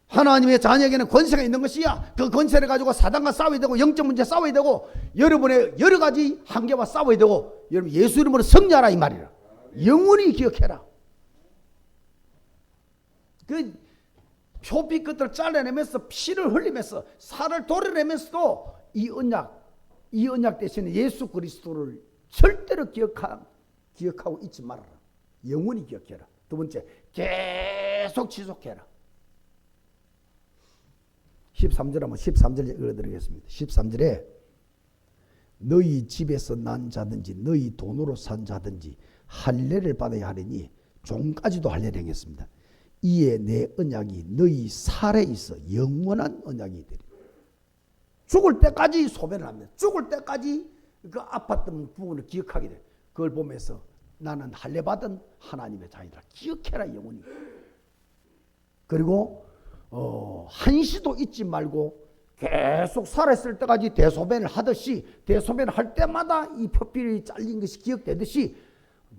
하나님의 자녀에게는 권세가 있는 것이야. 그 권세를 가지고 사단과 싸워야 되고 영적 문제 싸워야 되고 여러분의 여러 가지 한계와 싸워야 되고 여러분 예수 이름으로 승리하라 이 말이라. 영원히 기억해라. 그 표피 끝을 잘라내면서 피를 흘리면서 살을 도려내면서도 이 언약 대신에 예수 그리스도를 절대로 기억하고 잊지 말아라. 영원히 기억해라. 두 번째, 계속 지속해라. 13절 한번 13절 읽어드리겠습니다. 13절에 너희 집에서 난 자든지 너희 돈으로 산 자든지 할례를 받아야 하리니 종까지도 할례를 행했습니다. 이에 내 언약이 너희 살에 있어 영원한 언약이 되리. 죽을 때까지 소변을 합니다. 죽을 때까지 그 아팠던 부분을 기억하게 돼. 그걸 보면서 나는 할례받은 하나님의 자녀다. 기억해라 영원히. 그리고 한시도 잊지 말고 계속 살아있을 때까지 대소변을 하듯이 대소변을 할 때마다 이 표피를 잘린 것이 기억되듯이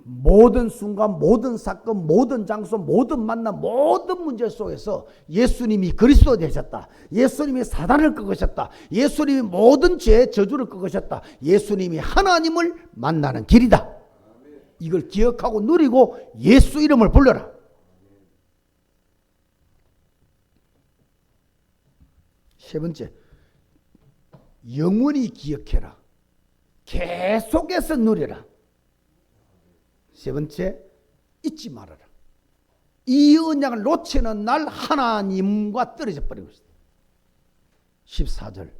모든 순간, 모든 사건, 모든 장소, 모든 만남, 모든 문제 속에서 예수님이 그리스도 되셨다. 예수님이 사단을 꺾으셨다. 예수님이 모든 죄의 저주를 꺾으셨다. 예수님이 하나님을 만나는 길이다. 이걸 기억하고 누리고 예수 이름을 불러라. 세 번째, 영원히 기억해라. 계속해서 누려라. 세 번째, 잊지 말아라. 이 언약을 놓치는 날 하나님과 떨어져 버리고 있다. 14절,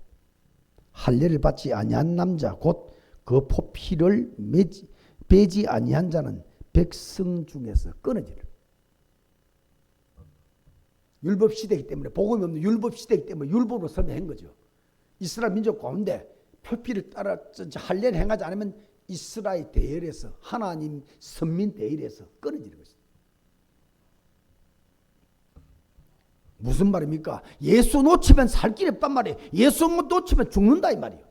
할례를 받지 아니한 남자 곧 그 포피를 베지 아니한 자는 백성 중에서 끊어지라. 율법 시대이기 때문에, 복음이 없는 율법 시대이기 때문에 율법으로 설명한 거죠. 이스라엘 민족 가운데 표피를 따라 할례를 행하지 않으면 이스라엘 대열에서, 하나님 선민 대열에서 끊어지는 것입니다. 무슨 말입니까? 예수 놓치면 살 길이 없단 말이에요. 예수 놓치면 죽는다 이 말이에요.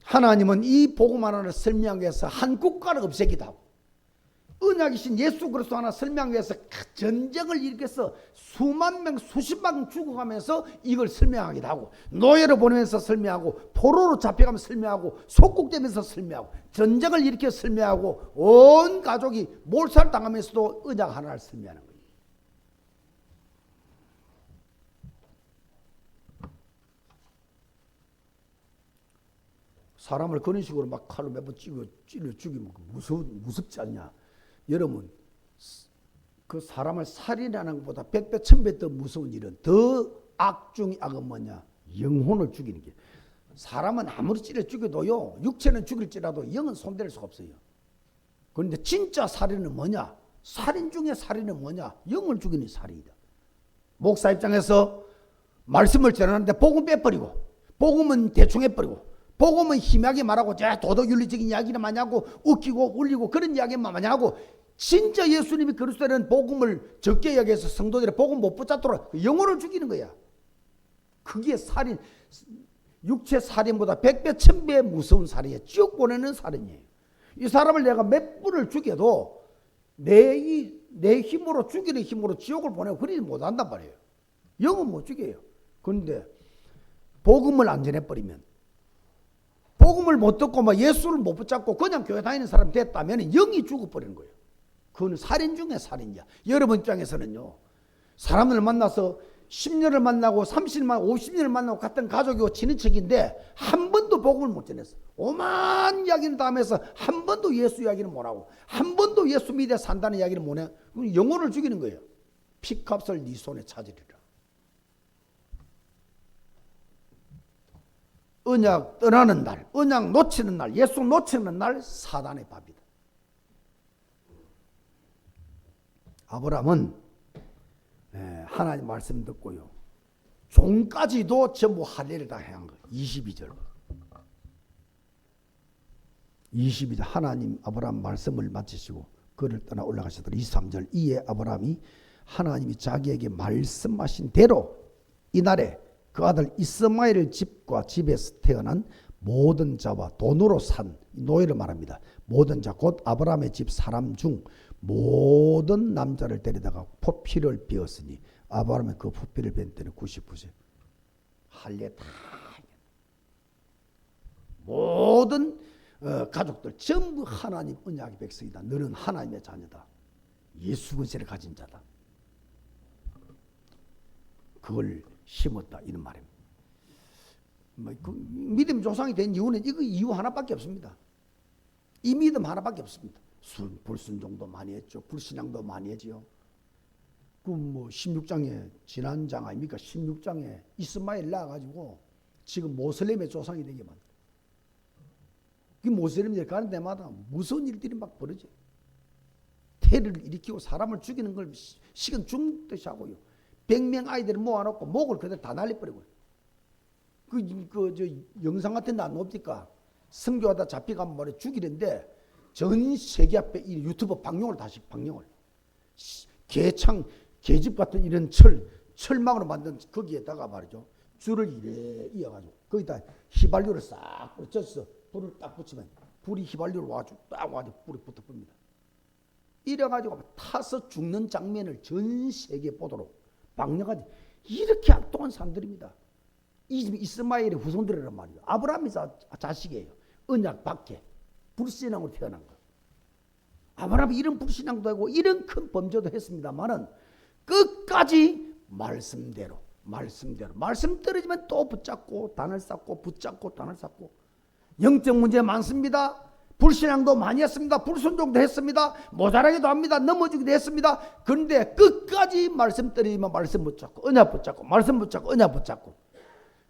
하나님은 이 복음 하나를 설명하기 위해서 한 국가를 없애기도 하고, 언약이신 예수 그리스도 하나 설명하기 위해서 전쟁을 일으켜서 수만 명 수십만 명 죽어가면서 이걸 설명하기도 하고, 노예를 보내면서 설명하고, 포로로 잡혀가면서 설명하고, 속국되면서 설명하고, 전쟁을 일으켜 설명하고, 온 가족이 몰살당하면서도 언약 하나를 설명하는 거예요. 사람을 그런 식으로 막 칼로 몇 번 찔러 죽이면 무섭지 않냐? 여러분, 그 사람을 살인하는 것보다 100배, 1000배 더 무서운 일은, 더 악 중의 악은 뭐냐? 영혼을 죽이는 게. 사람은 아무리 찔러 죽여도요, 육체는 죽일지라도 영은 손댈 수가 없어요. 그런데 진짜 살인은 뭐냐? 살인 중에 살인은 뭐냐? 영을 죽이는 살인이다. 목사 입장에서 말씀을 전하는데 복음 빼버리고, 복음은 대충 해버리고, 복음은 희미하게 말하고 도덕윤리적인 이야기를 많이 하고 웃기고 울리고 그런 이야기만 많이 하고, 진짜 예수님이 그리스도라는 복음을 적게 이야기해서 성도들이 복음 못 붙잡도록 영혼을 죽이는 거야. 그게 살인, 육체 살인보다 100배 1000배 무서운 살인이에요. 지옥 보내는 살인이에요. 이 사람을 내가 몇 분을 죽여도 내 힘으로, 죽이는 힘으로 지옥을 보내고 그러지 못한단 말이에요. 영은 못 죽여요. 그런데 복음을 안 전해버리면, 복음을 못 듣고 막 예수를 못 붙잡고 그냥 교회 다니는 사람 됐다면 영이 죽어버리는 거예요. 그건 살인 중에 살인이야. 여러분 입장에서는요, 사람을 만나서 10년을 만나고 30년, 50년을 만나고 같은 가족이고 친인척인데 한 번도 복음을 못 전했어. 오만 이야기는 다 하면서 한 번도 예수 이야기는 못 하고, 한 번도 예수 믿어 산다는 이야기는 못 해. 그건 영혼을 죽이는 거예요. 피값을 네 손에 찾으리라. 언약 떠나는 날, 언약 놓치는 날, 예수 놓치는 날 사단의 밥이다. 아브라함은 하나님 말씀 듣고요, 종까지도 전부 할례를 다 행한 거예요. 22절 하나님 아브라함 말씀을 마치시고 그를 떠나 올라가시더라. 23절 이에 아브라함이 하나님이 자기에게 말씀하신 대로 이날에 그 아들 이스마엘의 집과 집에서 태어난 모든 자와 돈으로 산 노예를 말합니다. 모든 자 곧 아브라함의 집 사람 중 모든 남자를 데려다가 포피를 베었으니 아브라함의 그 포피를 벤 때는 99세. 할례 다 모든 가족들 전부 하나님 언약의 백성이다. 너는 하나님의 자녀다. 예수 그리스도를 가진 자다. 그걸 심었다 이런 말입니다. 그 믿음 조상이 된 이유는 이거 이유 하나밖에 없습니다. 이 믿음 하나밖에 없습니다. 불순종도 많이 했죠. 불신앙도 많이 했지요. 그 16장에 지난 장 아닙니까? 16장에 이스마엘 낳아가지고 지금 모슬렘의 조상이 되게 만들어. 그 모슬렘들이 가는 데마다 무서운 일들이 막 벌어져요. 테러를 일으키고 사람을 죽이는 걸 식은 죽듯이 하고요. 100명 아이들을 모아놓고 목을 그대로 다 날려버리고요. 저 영상 같은 데 안 옵니까? 선교하다 잡혀가면 말해 죽이는데 전 세계 앞에 이 유튜브 방영을 다시 방영을 개창 계집 같은 이런 철망으로 만든 거기에다가 말이죠 줄을 이래 이어가지고 거기다 휘발유를 싹 쪄서 불을 딱 붙이면 불이 휘발유를 와가지고 딱 와가지고 불이 붙어봅니다. 이래가지고 타서 죽는 장면을 전 세계에 보도록 방영하지. 이렇게 악독한 사람들입니다. 이스마엘의 후손들이란 말이에요. 아브라함이 자식이에요. 언약 밖에 불신앙으로 태어난 거. 아브라함이 이런 불신앙도 하고 이런 큰 범죄도 했습니다만은 끝까지 말씀대로 말씀 떨어지면 또 붙잡고 단을 쌓고 붙잡고 단을 쌓고 영적 문제 많습니다. 불신앙도 많이 했습니다. 불순종도 했습니다. 모자라기도 합니다. 넘어지기도 했습니다. 그런데 끝까지 말씀 떨어지면 말씀 붙잡고 언약 붙잡고 말씀 붙잡고 언약 붙잡고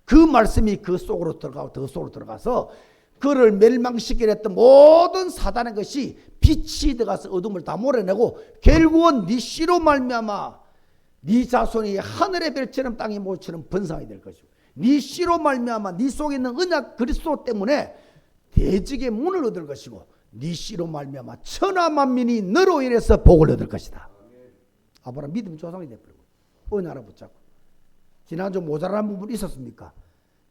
그 말씀이 그 속으로 들어가고 더 속으로 들어가서 그를 멸망시키려 했던 모든 사단의 것이 빛이 들어가서 어둠을 다 몰아내고 결국은 네 씨로 말미암아 네 자손이 하늘의 별처럼 땅의 모처럼 번성이 될 것이고 네 씨로 말미암아 네 속에 있는 언약 그리스도 때문에 대적의 문을 얻을 것이고 네 씨로 말미암아 천하 만민이 너로 인해서 복을 얻을 것이다. 아브라함 믿음 조상이 되버리고 언약을 붙잡고 지난주 모자란 부분이 있었습니까?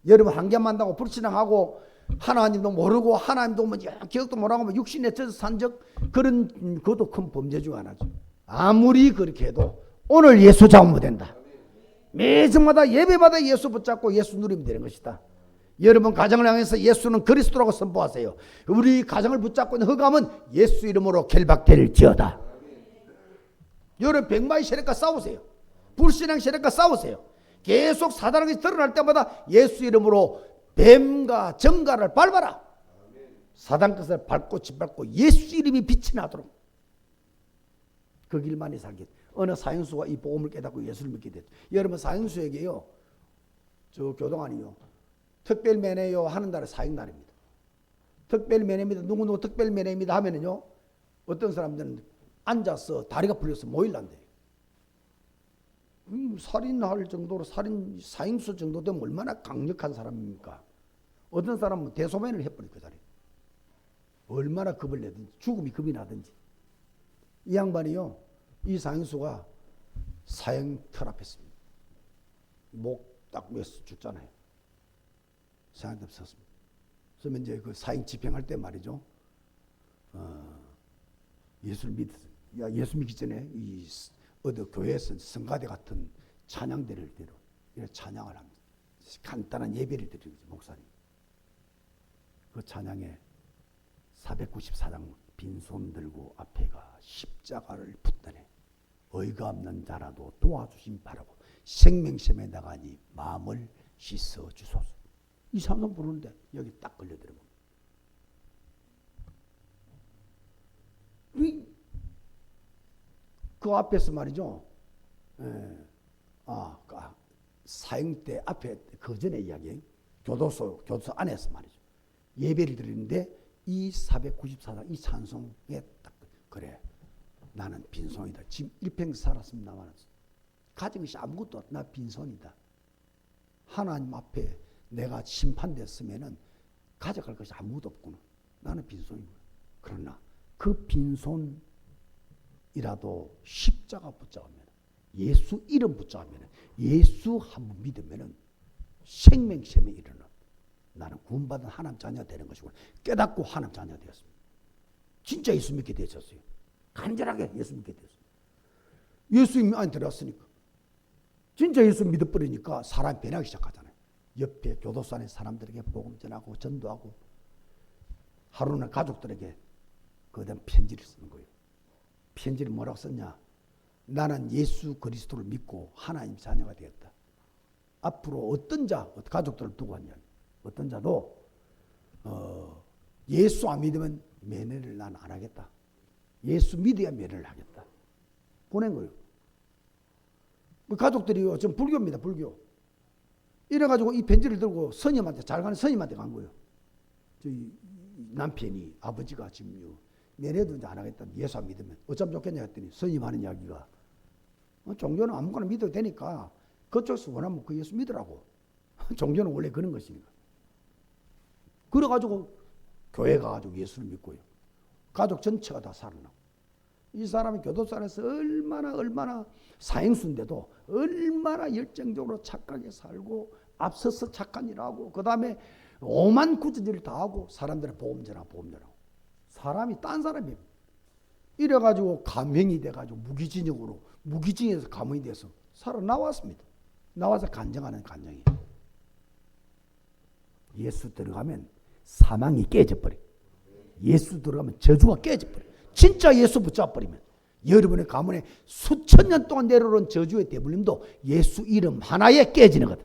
여러분 한계만다고 불신앙하고 하나님도 모르고 하나님도 뭐 기억도 못하고 뭐 육신에 젖어 산적 그런 그것도 큰 범죄 중 하나죠. 아무리 그렇게 해도 오늘 예수 잡으면 된다. 매주마다 예배마다 예수 붙잡고 예수 누리면 되는 것이다. 여러분 가정을 향해서 예수는 그리스도라고 선포하세요. 우리 가정을 붙잡고 있는 흑암은 예수 이름으로 결박될지어다. 여러분 백마의 세력과 싸우세요. 불신앙 세력과 싸우세요. 계속 사단에게 드러날 때마다 예수 이름으로 뱀과 정갈을 밟아라. 사단 것을 밟고 짓밟고 예수 이름이 빛이 나도록 그 길만이 살겠다. 어느 사형수가 이 복음을 깨닫고 예수를 믿게 됐죠. 여러분 사형수에게요 저 교동안이요 특별 면회요 하는 날은 사형날입니다. 특별 면회입니다. 누구누구 특별 면회입니다 하면은요 어떤 사람들은 앉아서 다리가 풀려서 모일란대요. 살인할 정도로 살인 사형수 정도 되면 얼마나 강력한 사람입니까? 어떤 사람은 대소변을 해버릴 그 자리에. 얼마나 겁을 내든지 죽음이 겁이 나든지. 이 양반이요 이 사형수가 사형 결합했습니다. 목 딱 메서 죽잖아요. 사형답 섰습니다. 그러면 이제 그 사형 집행할 때 말이죠. 예수를 믿었어요. 야, 예수 믿기 전에 이 어디 교회에서 성가대 같은 찬양대를 대로 이렇게 찬양을 합니다. 간단한 예배를 드리는 목사님. 그 찬양에 494장 빈손 들고 앞에가 십자가를 붙드네 어이가 없는 자라도 도와주심 바라고 생명샘에 나가니 마음을 씻어 주소서. 이 찬송 부르는데 여기 딱 걸려들어요. 그 앞에서 말이죠. 사형 때 앞에 그 전에 이야기 교도소 안에서 말이죠. 예배를 드리는데 이 494장 이 찬송에 딱 그래 나는 빈손이다. 지금 일평 살았으면 나만 가진 것이 아무것도 없다. 나 빈손이다. 하나님 앞에 내가 심판됐으면은 가져갈 것이 아무것도 없구나. 나는 빈손이구나. 그러나 그 빈손 이라도 십자가 붙잡으면 예수 이름 붙잡으면 예수 한번 믿으면 생명샘에 이르는 나는 구원받은 하나님 자녀가 되는 것이고 깨닫고 하나님 자녀가 되었습니다. 진짜 예수 믿게 되셨어요. 간절하게 예수 믿게 되었어요. 예수 안에 들어왔으니까 진짜 예수 믿어버리니까 사람이 변하기 시작하잖아요. 옆에 교도소 안에 사람들에게 복음 전하고 전도하고 하루는 가족들에게 그다음 편지를 쓰는 거예요. 편지를 뭐라고 썼냐? 나는 예수 그리스도를 믿고 하나님 자녀가 되었다. 앞으로 어떤 자, 가족들을 두고 왔냐? 어떤 자도 예수 안 믿으면 면회를 난 안 하겠다. 예수 믿어야 면회를 하겠다. 보낸 거예요. 그 가족들이요, 전 불교입니다, 불교. 이래가지고 이 편지를 들고 스님한테 잘 가는 스님한테 간 거예요. 저희 남편이 아버지가 지금 면회도 이제 안 하겠다. 예수 안 믿으면 어쩌면 좋겠냐 했더니 스님 하는 이야기가 종교는 아무거나 믿어도 되니까 그쪽에서 원하면 그 예수 믿으라고. 종교는 원래 그런 것입니다. 그래가지고 교회 가가지고 예수를 믿고요. 가족 전체가 다 살아나고. 이 사람이 교도소에서 얼마나 사형수인데도 얼마나 열정적으로 착하게 살고 앞서서 착한 일하고 그 다음에 오만 구제질을 다 하고 사람들의 보험 전하고 사람이 딴 사람이에요. 이래가지고 감형이 돼가지고 무기징역에서 감형이 돼서 살아나왔습니다. 나와서 간증하는 간증이에요. 예수 들어가면 사망이 깨져버려. 예수 들어가면 저주가 깨져버려. 진짜 예수 붙잡아버리면 여러분의 가문에 수천 년 동안 내려온 저주의 대불림도 예수 이름 하나에 깨지는 거다.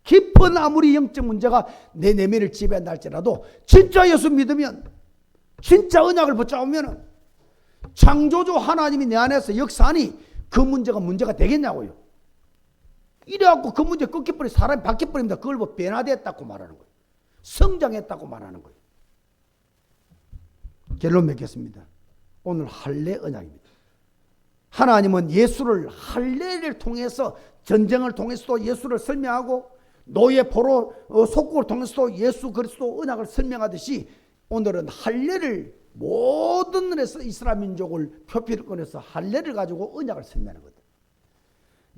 깊은 아무리 영적 문제가 내 내면을 지배한다 할지라도 진짜 예수 믿으면, 진짜 언약을 붙잡으면 창조주 하나님이 내 안에서 역사하니 그 문제가 되겠냐고요. 이래갖고 그 문제 끊겨버려 사람이 바뀌어버립니다. 그걸 뭐 변화됐다고 말하는 거예요. 성장했다고 말하는 거예요. 결론 맺겠습니다. 오늘 할례 언약입니다. 하나님은 예수를 할례를 통해서, 전쟁을 통해서도 예수를 설명하고 노예 포로 속국을 통해서도 예수 그리스도 언약을 설명하듯이 오늘은 할례를 모든 면에서 이스라엘 민족을 표피를 꺼내서 할례를 가지고 언약을 설명하는 거다.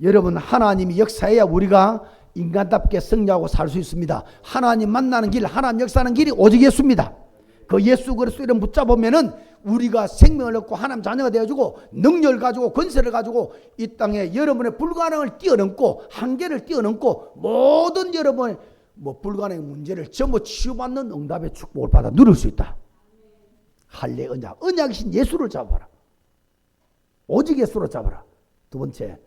여러분, 하나님이 역사해야 우리가 인간답게 승리하고 살 수 있습니다. 하나님 만나는 길, 하나님 역사하는 길이 오직 예수입니다. 그 예수 그리스도 이름 붙잡으면은 우리가 생명을 얻고 하나님 자녀가 되어주고 능력을 가지고 권세를 가지고 이 땅에 여러분의 불가능을 뛰어넘고 한계를 뛰어넘고 모든 여러분의 불가능한 문제를 전부 치유받는 응답의 축복을 받아 누릴 수 있다. 할례 언약, 언약이신 예수를 잡아라. 오직 예수를 잡아라. 두 번째,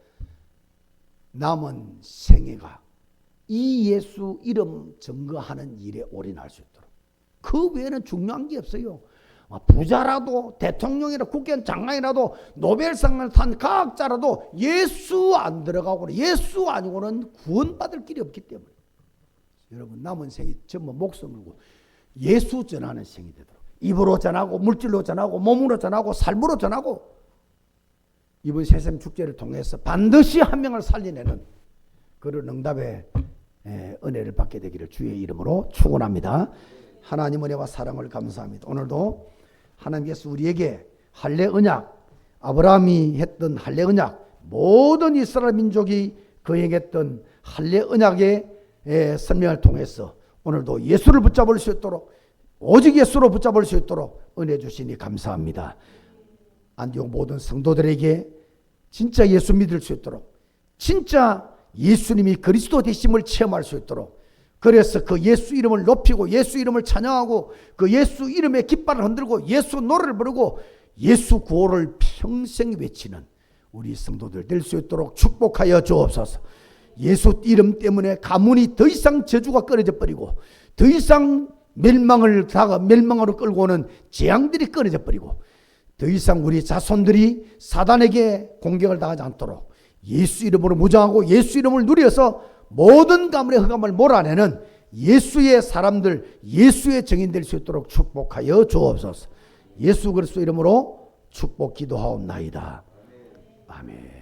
남은 생애가 이 예수 이름 증거하는 일에 올인할 수 있도록. 그 외에는 중요한 게 없어요. 부자라도 대통령이라도 국회의원 장관이라도 노벨상을 탄 과학자라도 예수 안 들어가고는, 예수 아니고는 구원받을 길이 없기 때문에 여러분 남은 생이 전부 목숨 걸고 예수 전하는 생이 되도록, 입으로 전하고 물질로 전하고 몸으로 전하고 삶으로 전하고 이번 세셈 축제를 통해서 반드시 한 명을 살려내는 그런 응답의 은혜를 받게 되기를 주의 이름으로 축원합니다. 하나님 은혜와 사랑을 감사합니다. 오늘도 하나님께서 우리에게 할례 언약, 아브라함이 했던 할례 언약, 모든 이스라엘 민족이 거행했던 할례 언약의 설명을 통해서 오늘도 예수를 붙잡을 수 있도록, 오직 예수로 붙잡을 수 있도록 은혜 주시니 감사합니다. 안디옥 모든 성도들에게 진짜 예수 믿을 수 있도록, 진짜 예수님이 그리스도 되심을 체험할 수 있도록, 그래서 그 예수 이름을 높이고 예수 이름을 찬양하고 그 예수 이름의 깃발을 흔들고 예수 노래를 부르고 예수 구호를 평생 외치는 우리 성도들 될 수 있도록 축복하여 주옵소서. 예수 이름 때문에 가문이 더 이상 저주가 끊어져 버리고 더 이상 멸망으로 끌고 오는 재앙들이 끊어져 버리고 더 이상 우리 자손들이 사단에게 공격을 당하지 않도록 예수 이름으로 무장하고 예수 이름을 누려서 모든 가문의 흑암을 몰아내는 예수의 사람들, 예수의 증인 될 수 있도록 축복하여 주옵소서. 예수 그리스도 이름으로 축복 기도하옵나이다. 아멘.